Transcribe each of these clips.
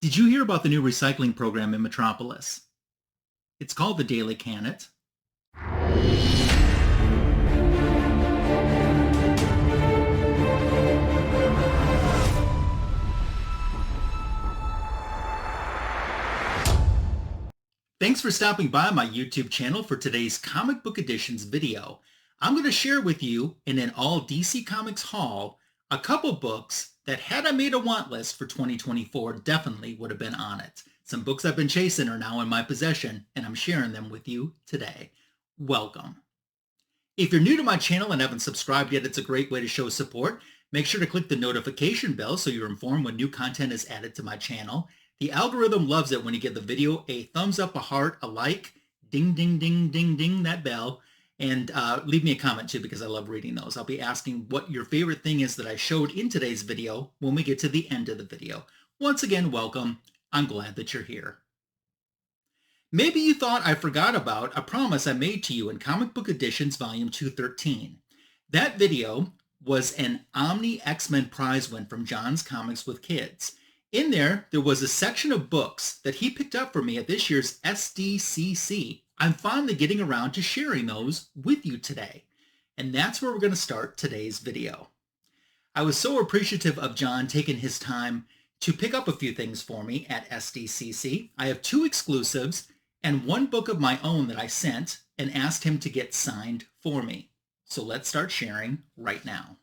Did you hear about the new recycling program in Metropolis? It's called the Daily Can It. Thanks for stopping by my YouTube channel for today's Comic Book Editions video. I'm going to share with you in an all DC Comics haul a couple books that, had I made a want list for 2024, definitely would have been on it. Some books I've been chasing are now in my possession, and I'm sharing them with you today. Welcome. If you're new to my channel and haven't subscribed yet, it's a great way to show support. Make sure to click the notification bell so you're informed when new content is added to my channel. The algorithm loves it when you give the video a thumbs up, a heart, a like, ding, ding, ding, ding, ding, that bell. And leave me a comment too, because I love reading those. I'll be asking what your favorite thing is that I showed in today's video when we get to the end of the video. Once again, welcome. I'm glad that you're here. Maybe you thought I forgot about a promise I made to you in Comic Book Editions Volume 213. That video was an Omni X-Men prize win from John's Comics with Kids. In there was a section of books that he picked up for me at this year's SDCC. I'm finally getting around to sharing those with you today. And that's where we're going to start today's video. I was so appreciative of John taking his time to pick up a few things for me at SDCC. I have 2 exclusives and 1 book of my own that I sent and asked him to get signed for me. So let's start sharing right now.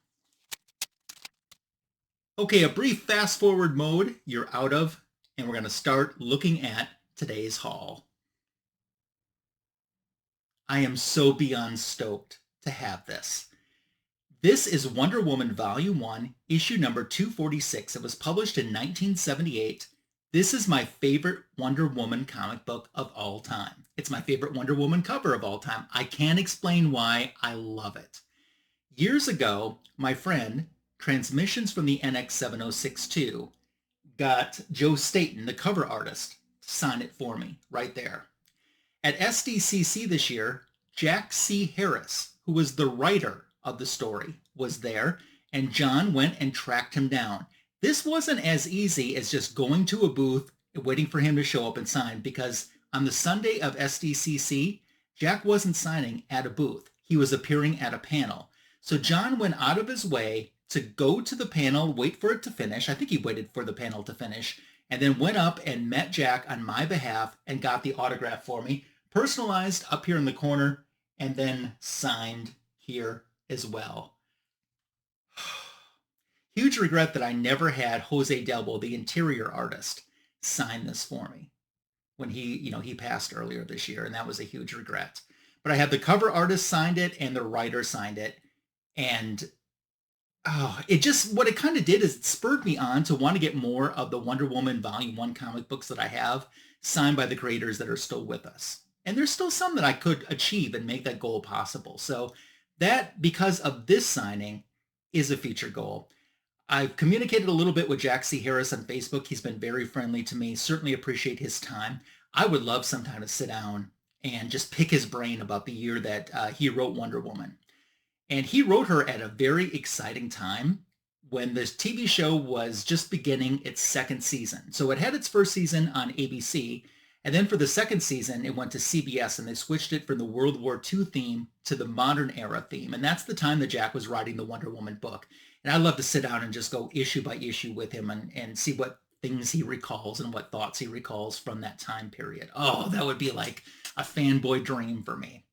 Okay, a brief fast forward mode you're out of, and we're going to start looking at today's haul. I am so beyond stoked to have this. This is Wonder Woman Volume 1, issue number 246. It was published in 1978. This is my favorite Wonder Woman comic book of all time. It's my favorite Wonder Woman cover of all time. I can't explain why. I love it. Years ago, my friend, Transmissions from the NX7062, got Joe Staton, the cover artist, to sign it for me right there. At SDCC this year, Jack C. Harris, who was the writer of the story, was there, and John went and tracked him down. This wasn't as easy as just going to a booth and waiting for him to show up and sign, because on the Sunday of SDCC, Jack wasn't signing at a booth. He was appearing at a panel. So John went out of his way to go to the panel, wait for it to finish. I think he waited for the panel to finish, and then went up and met Jack on my behalf and got the autograph for me, personalized up here in the corner, and then signed here as well. Huge regret that I never had Jose Delbo, the interior artist, sign this for me when he passed earlier this year, and that was a huge regret. But I had the cover artist signed it and the writer signed it, and what it kind of did is it spurred me on to want to get more of the Wonder Woman Volume 1 comic books that I have signed by the creators that are still with us. And there's still some that I could achieve and make that goal possible. So that, because of this signing, is a future goal. I've communicated a little bit with Jack C. Harris on Facebook. He's been very friendly to me. Certainly appreciate his time. I would love sometime to sit down and just pick his brain about the year that he wrote Wonder Woman. And he wrote her at a very exciting time when this TV show was just beginning its 2nd season. So it had its 1st season on ABC, and then for the 2nd season, it went to CBS, and they switched it from the World War II theme to the modern era theme. And that's the time that Jack was writing the Wonder Woman book. And I'd love to sit down and just go issue by issue with him and see what things he recalls and what thoughts he recalls from that time period. Oh, that would be like a fanboy dream for me.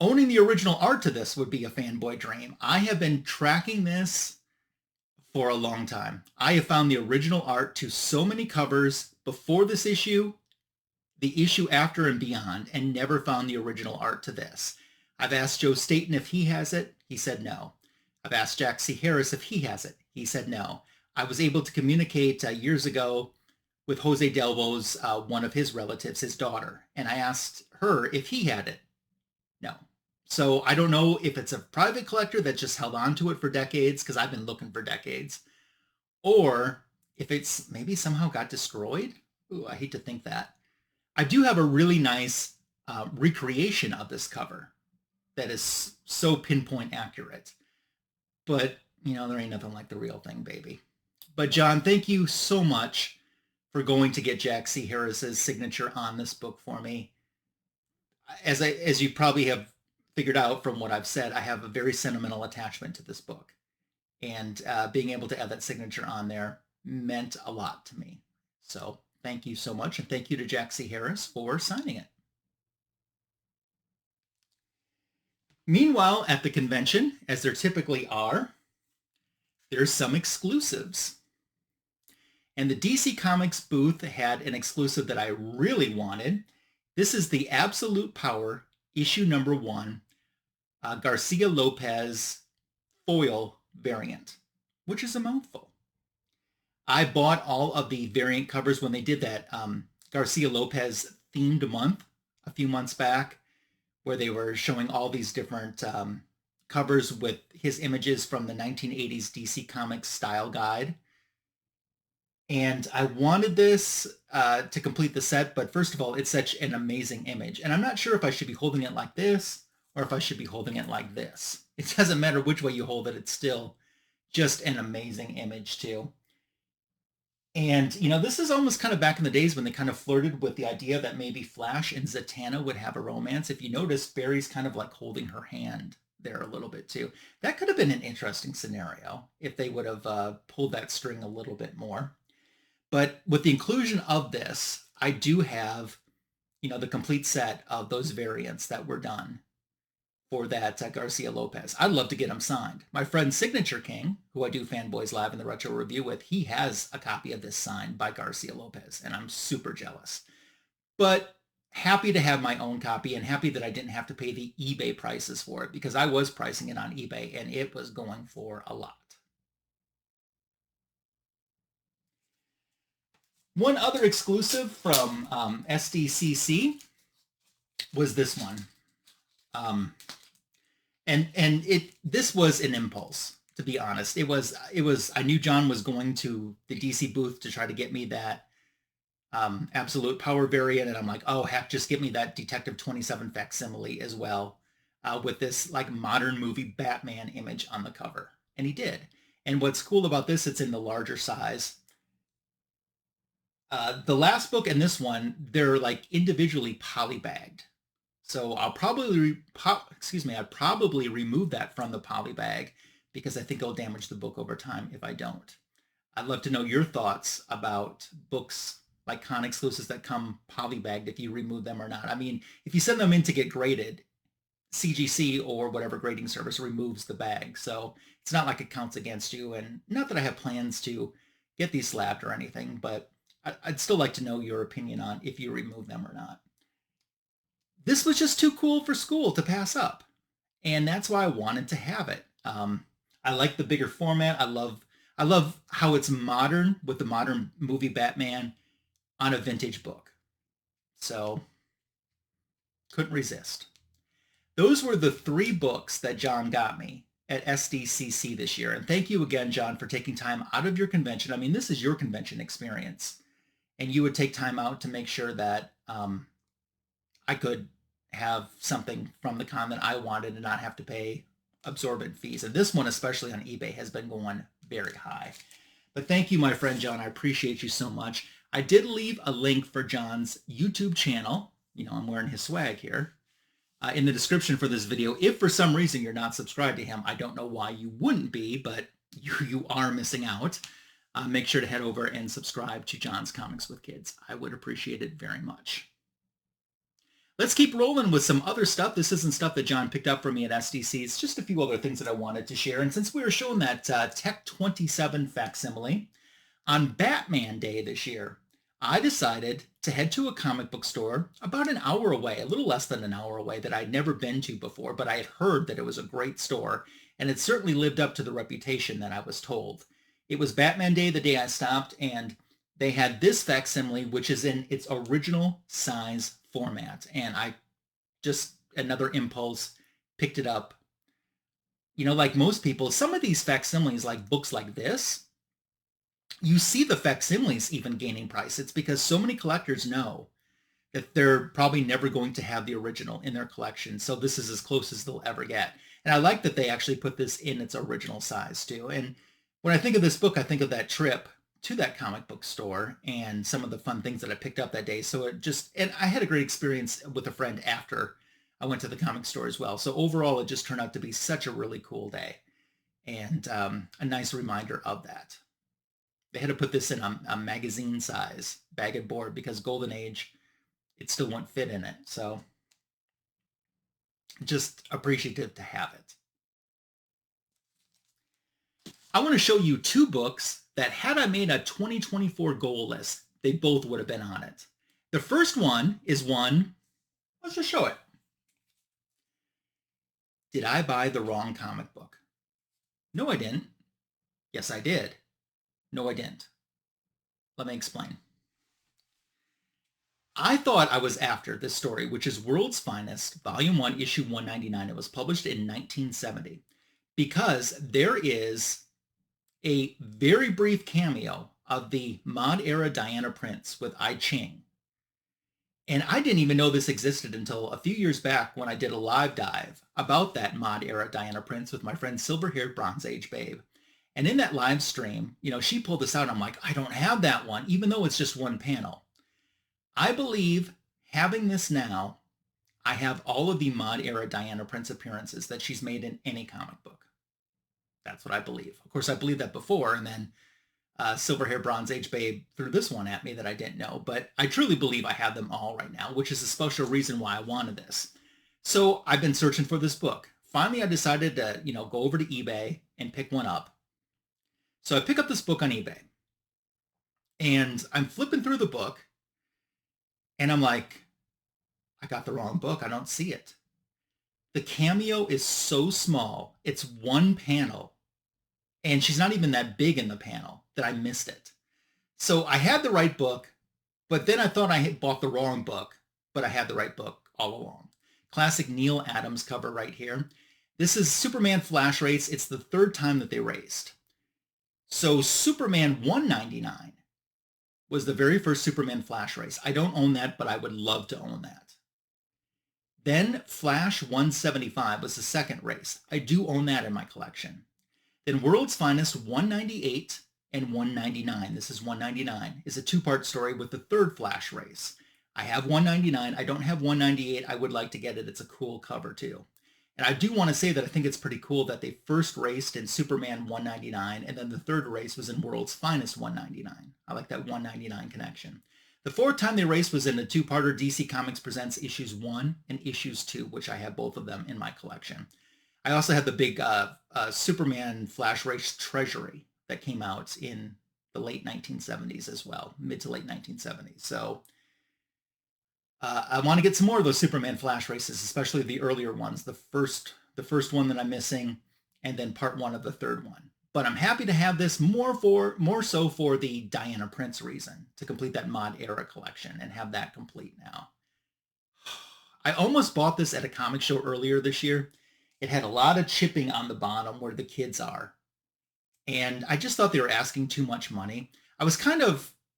Owning the original art to this would be a fanboy dream. I have been tracking this for a long time. I have found the original art to so many covers before this issue, the issue after and beyond, and never found the original art to this. I've asked Joe Staton if he has it. He said no. I've asked Jack C. Harris if he has it. He said no. I was able to communicate years ago with Jose Delbo's, one of his relatives, his daughter, and I asked her if he had it. No. So I don't know if it's a private collector that just held on to it for decades, because I've been looking for decades, or if it's maybe somehow got destroyed. Ooh, I hate to think that. I do have a really nice recreation of this cover that is so pinpoint accurate. But, there ain't nothing like the real thing, baby. But John, thank you so much for going to get Jack C. Harris's signature on this book for me. As you probably have figured out from what I've said, I have a very sentimental attachment to this book. And being able to have that signature on there meant a lot to me. So thank you so much. And thank you to Jack C. Harris for signing it. Meanwhile, at the convention, as there typically are, there's some exclusives. And the DC Comics booth had an exclusive that I really wanted. This is the Absolute Power issue number 1, Garcia-Lopez foil variant, which is a mouthful. I bought all of the variant covers when they did that Garcia-Lopez themed month a few months back, where they were showing all these different covers with his images from the 1980s DC Comics style guide. And I wanted this to complete the set, but first of all, it's such an amazing image. And I'm not sure if I should be holding it like this or if I should be holding it like this. It doesn't matter which way you hold it, it's still just an amazing image too. And, you know, this is almost kind of back in the days when they kind of flirted with the idea that maybe Flash and Zatanna would have a romance. If you notice, Barry's kind of like holding her hand there a little bit too. That could have been an interesting scenario if they would have pulled that string a little bit more. But with the inclusion of this, I do have, you know, the complete set of those variants that were done for that Garcia-Lopez. I'd love to get them signed. My friend Signature King, who I do Fanboys Live in the Retro Review with, he has a copy of this signed by Garcia-Lopez, and I'm super jealous. But happy to have my own copy and happy that I didn't have to pay the eBay prices for it, because I was pricing it on eBay and it was going for a lot. One other exclusive from SDCC was this one. This was an impulse, to be honest. It was I knew John was going to the DC booth to try to get me that Absolute Power variant, and I'm like, oh heck, just get me that Detective 27 facsimile as well, with this like modern movie Batman image on the cover. And he did. And what's cool about this, it's in the larger size. The last book and this one, they're like individually polybagged. So I'll probably, I'd probably remove that from the poly bag because I think it'll damage the book over time if I don't. I'd love to know your thoughts about books like con exclusives that come polybagged, if you remove them or not. I mean, if you send them in to get graded, CGC or whatever grading service removes the bag. So it's not like it counts against you. And not that I have plans to get these slapped or anything, but I'd still like to know your opinion on if you remove them or not. This was just too cool for school to pass up. And that's why I wanted to have it. I like the bigger format. I love how it's modern with the modern movie Batman on a vintage book. So couldn't resist. Those were the 3 books that John got me at SDCC this year. And thank you again, John, for taking time out of your convention. I mean, this is your convention experience. And you would take time out to make sure that I could have something from the con that I wanted and not have to pay absorbent fees. And this one, especially on eBay, has been going very high. But thank you, my friend John. I appreciate you so much. I did leave a link for John's YouTube channel. You know, I'm wearing his swag here. In the description for this video. If for some reason you're not subscribed to him, I don't know why you wouldn't be, but you are missing out. Make sure to head over and subscribe to John's Comics with Kids. I would appreciate it very much. Let's keep rolling with some other stuff. This isn't stuff that John picked up for me at SDC. It's just a few other things that I wanted to share. And since we were showing that Tec 27 facsimile, on Batman Day this year, I decided to head to a comic book store about an hour away, a little less than an hour away, that I'd never been to before, but I had heard that it was a great store, and it certainly lived up to the reputation that I was told. It was Batman Day the day I stopped, and they had this facsimile, which is in its original size format, and I just, another impulse, picked it up. You know, like most people, some of these facsimiles, like books like this, you see the facsimiles even gaining price. It's because so many collectors know that they're probably never going to have the original in their collection, so this is as close as they'll ever get. And I like that they actually put this in its original size too. And When I think of this book, I think of that trip to that comic book store and some of the fun things that I picked up that day. So and I had a great experience with a friend after I went to the comic store as well. So overall, it just turned out to be such a really cool day and a nice reminder of that. They had to put this in a magazine size bag and board because Golden Age, it still won't fit in it. So just appreciative to have it. I want to show you two books that had I made a 2024 goal list, they both would have been on it. The first one is one, let's just show it. Did I buy the wrong comic book? No, I didn't. Yes, I did. No, I didn't. Let me explain. I thought I was after this story, which is World's Finest, Volume 1, Issue 199. It was published in 1970 because there is a very brief cameo of the mod era Diana Prince with I-Ching. And I didn't even know this existed until a few years back when I did a live dive about that mod era Diana Prince with my friend Silver-Haired Bronze Age Babe. And in that live stream, she pulled this out. And I'm like, I don't have that one, even though it's just one panel. I believe having this now, I have all of the mod era Diana Prince appearances that she's made in any comic book. That's what I believe. Of course, I believed that before, and then Silver-Hair Bronze Age Babe threw this one at me that I didn't know. But I truly believe I have them all right now, which is a special reason why I wanted this. So I've been searching for this book. Finally, I decided to, go over to eBay and pick one up. So I pick up this book on eBay, and I'm flipping through the book, and I'm like, I got the wrong book. I don't see it. The cameo is so small. It's one panel, and she's not even that big in the panel that I missed it. So I had the right book, but then I thought I had bought the wrong book, but I had the right book all along. Classic Neal Adams cover right here. This is Superman Flash Race. It's the third time that they raced. So Superman 199 was the very first Superman Flash Race. I don't own that, but I would love to own that. Then Flash 175 was the second race. I do own that in my collection. Then World's Finest 198 and 199. This is 199. Is a two-part story with the third Flash race. I have 199. I don't have 198. I would like to get it. It's a cool cover too. And I do want to say that I think it's pretty cool that they first raced in Superman 199 and then the third race was in World's Finest 199. I like that 199 connection. The fourth time they raced was in a two-parter DC Comics Presents Issues 1 and Issues 2, which I have both of them in my collection. I also have the big Superman Flash Race Treasury that came out in the late 1970s as well, mid to late 1970s. So I want to get some more of those Superman Flash races, especially the earlier ones, the first one that I'm missing, and then part one of the third one. But I'm happy to have this more so for the Diana Prince reason, to complete that mod era collection and have that complete now. I almost bought this at a comic show earlier this year. It had a lot of chipping on the bottom where the kids are. And I just thought they were asking too much money.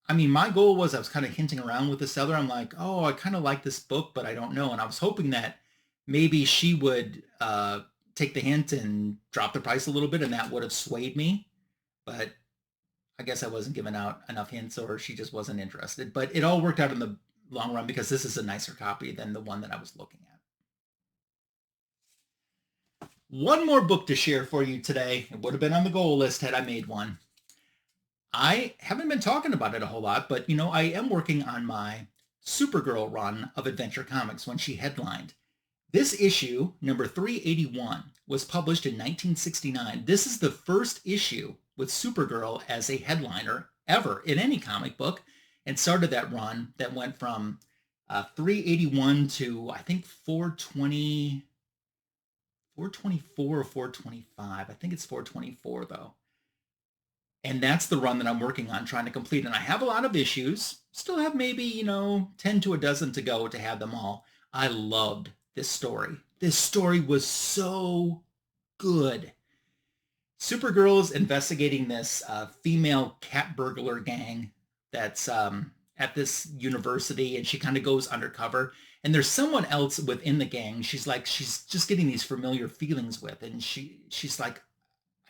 My goal was I was kind of hinting around with the seller. I'm like, oh, I kind of like this book, but I don't know. And I was hoping that maybe she would take the hint and drop the price a little bit, and that would have swayed me. But I guess I wasn't giving out enough hints, or she just wasn't interested. But it all worked out in the long run because this is a nicer copy than the one that I was looking at. One more book to share for you today. It would have been on the goal list had I made one. I haven't been talking about it a whole lot, but I am working on my Supergirl run of Adventure Comics when she headlined. This issue, number 381, was published in 1969. This is the first issue with Supergirl as a headliner ever in any comic book, and started that run that went from 381 to, I think, 424 or 425. I think it's 424, though. And that's the run that I'm working on trying to complete. And I have a lot of issues. Still have maybe, 10 to a dozen to go to have them all. I loved this story. This story was so good. Supergirl is investigating this female cat burglar gang that's at this university, and she kind of goes undercover. And there's someone else within the gang she's just getting these familiar feelings with. And she's like,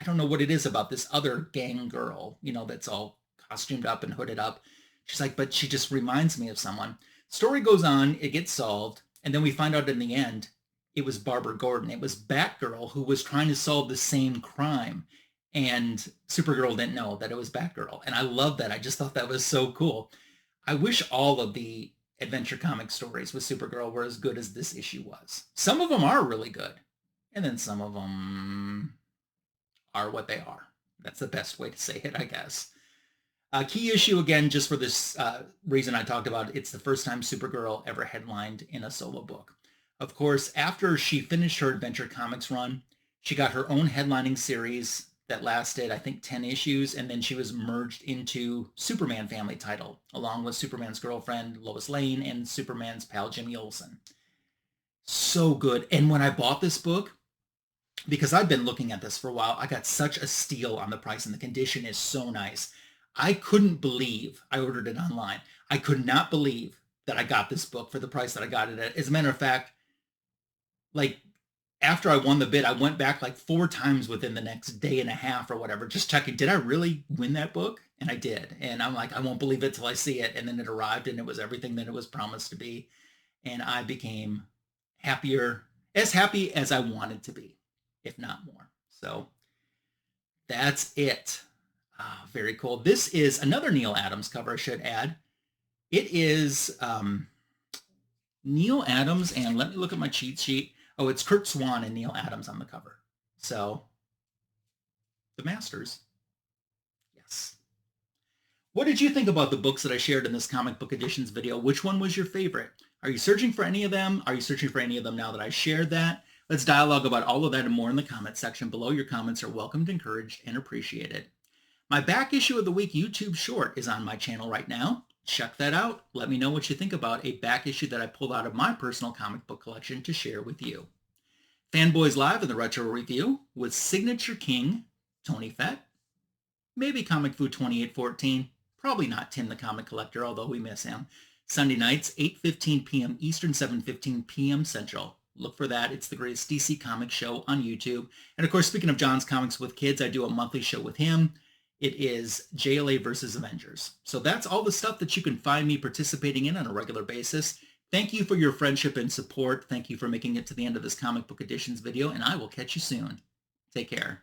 I don't know what it is about this other gang girl, that's all costumed up and hooded up. She's like, but she just reminds me of someone. Story goes on, it gets solved, and then we find out in the end, it was Barbara Gordon. It was Batgirl who was trying to solve the same crime. And Supergirl didn't know that it was Batgirl. And I love that. I just thought that was so cool. I wish all of the adventure comic stories with Supergirl were as good as this issue was. Some of them are really good. And then some of them are what they are. That's the best way to say it, I guess. Key issue, again, just for this reason I talked about, it's the first time Supergirl ever headlined in a solo book. Of course, after she finished her Adventure Comics run, she got her own headlining series that lasted, I think, 10 issues, and then she was merged into Superman family title, along with Superman's girlfriend, Lois Lane, and Superman's pal, Jimmy Olsen. So good. And when I bought this book, because I've been looking at this for a while, I got such a steal on the price, and the condition is so nice. I couldn't believe I ordered it online. I could not believe that I got this book for the price that I got it at. As a matter of fact, like, after I won the bid, I went back like 4 times within the next day and a half or whatever, just checking, did I really win that book? And I did. And I'm like, I won't believe it till I see it. And then it arrived, and it was everything that it was promised to be. And I became happier, as happy as I wanted to be, if not more. So that's it. Very cool. This is another Neal Adams cover, I should add. It is Neal Adams, and let me look at my cheat sheet. Oh, it's Curt Swan and Neal Adams on the cover. So, the masters. Yes. What did you think about the books that I shared in this comic book editions video? Which one was your favorite? Are you searching for any of them? Are you searching for any of them now that I shared that? Let's dialogue about all of that and more in the comment section below. Your comments are welcomed, encouraged, and appreciated. My back issue of the week YouTube short is on my channel right now. Check that out. Let me know what you think about a back issue that I pulled out of my personal comic book collection to share with you. Fanboys Live in the Retro Review with Signature King, Tony Fett, maybe Comic Food 2814, probably not Tim the Comic Collector, although we miss him. Sunday nights, 8:15 p.m. Eastern, 7:15 p.m. Central. Look for that. It's the greatest DC Comics show on YouTube. And of course, speaking of John's Comics with Kids, I do a monthly show with him. It is JLA versus Avengers. So that's all the stuff that you can find me participating in on a regular basis. Thank you for your friendship and support. Thank you for making it to the end of this comic book editions video, and I will catch you soon. Take care.